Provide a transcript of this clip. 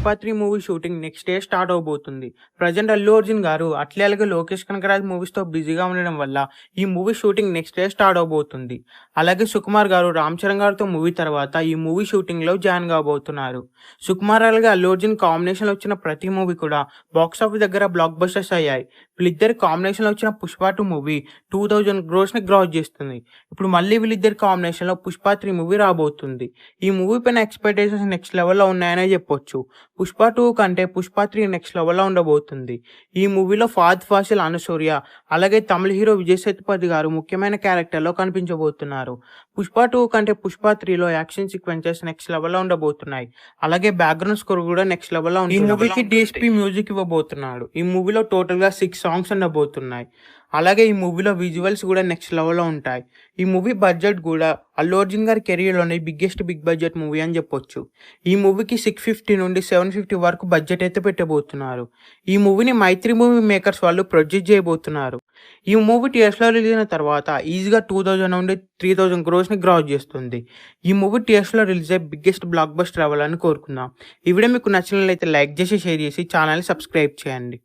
'Pushpa 3' movie shooting next day start అవబోతుంది. Present Allu Arjun garu Atlee అలాగే లోకేష్ కనగరాజ్ మూవీస్‌తో బిజీగా ఉండడం వల్ల ఈ movie shooting next day start అవబోతుంది. అలాగే సుకుమార్ గారు రామ్ చరణ్ గారితో మూవీ తర్వాత ఈ మూవీ షూటింగ్‌లో జాయిన్ కాబోతున్నారు. సుకుమార్ అలాగే అల్లు అర్జున్ కాంబినేషన్‌లో వచ్చిన ప్రతి మూవీ కూడా బాక్స్ ఆఫీస్ దగ్గర బ్లాక్ బస్టర్స్ అయ్యాయి. వీళ్ళిద్దరి కాంబినేషన్‌లో వచ్చిన 'పుష్ప 2' మూవీ 2000 క్రోర్స్‌ని క్రాస్ చేస్తుంది. ఇప్పుడు మళ్ళీ వీళ్ళిద్దరి కాంబినేషన్‌లో 'పుష్ప 3' మూవీ రాబోతుంది. ఈ మూవీ పైన ఎక్స్‌పెక్టేషన్స్ నెక్స్ట్ లెవెల్‌లో ఉన్నాయనే చెప్పొచ్చు. 'పుష్ప 2' కంటే 'పుష్ప 3' నెక్స్ట్ లెవెల్‌లో ఉండబోతుంది. ఈ మూవీలో ఫహద్ ఫాసిల్, అనసూయ అలాగే తమిళ హీరో విజయ్ సేతుపతి గారు ముఖ్యమైన క్యారెక్టర్‌లో కనిపించబోతున్నారు. 'పుష్ప 2' కంటే 'పుష్ప 3'లో యాక్షన్ సీక్వెన్సెస్ నెక్స్ట్ లెవెల్‌లో ఉండబోతున్నాయి. అలాగే బ్యాక్‌గ్రౌండ్ స్కోర్ కూడా నెక్స్ట్ లెవెల్‌లో ఉంటుంది. ఈ మూవీకి డీఎస్‌పీ మ్యూజిక్ ఇవ్వబోతున్నాడు. ఈ మూవీలో టోటల్‌గా 6 సాంగ్స్ ఉండబోతున్నాయి. అలాగే ఈ మూవీలో విజువల్స్ కూడా నెక్స్ట్ లెవెల్‌లో ఉంటాయి. ఈ మూవీ బడ్జెట్ కూడా అల్లు అర్జున్ గారి కెరీర్‌లోనే బిగ్ బడ్జెట్ మూవీ అని చెప్పొచ్చు. ఈ మూవీకి 650 నుండి 750 వరకు బడ్జెట్ అయితే పెట్టబోతున్నారు. ఈ మూవీని మైత్రి మూవీ మేకర్స్ వాళ్ళు ప్రొడ్యూస్ చేయబోతున్నారు. ఈ మూవీ థియేటర్స్‌లో రిలీజ్ అయిన తర్వాత ఈజీగా 2000 నుండి 3000 క్రోర్స్‌ని క్రాస్ చేస్తుంది. ఈ మూవీ థియేటర్స్‌లో రిలీజ్ అయ్యే బిగ్గెస్ట్ బ్లాక్ బస్టర్ అవ్వాలని కోరుకుందాం. ఈ వీడియో మీకు నచ్చినట్లయితే లైక్ చేసి, షేర్ చేసి ఛానల్‌ని సబ్స్క్రైబ్ చేయండి.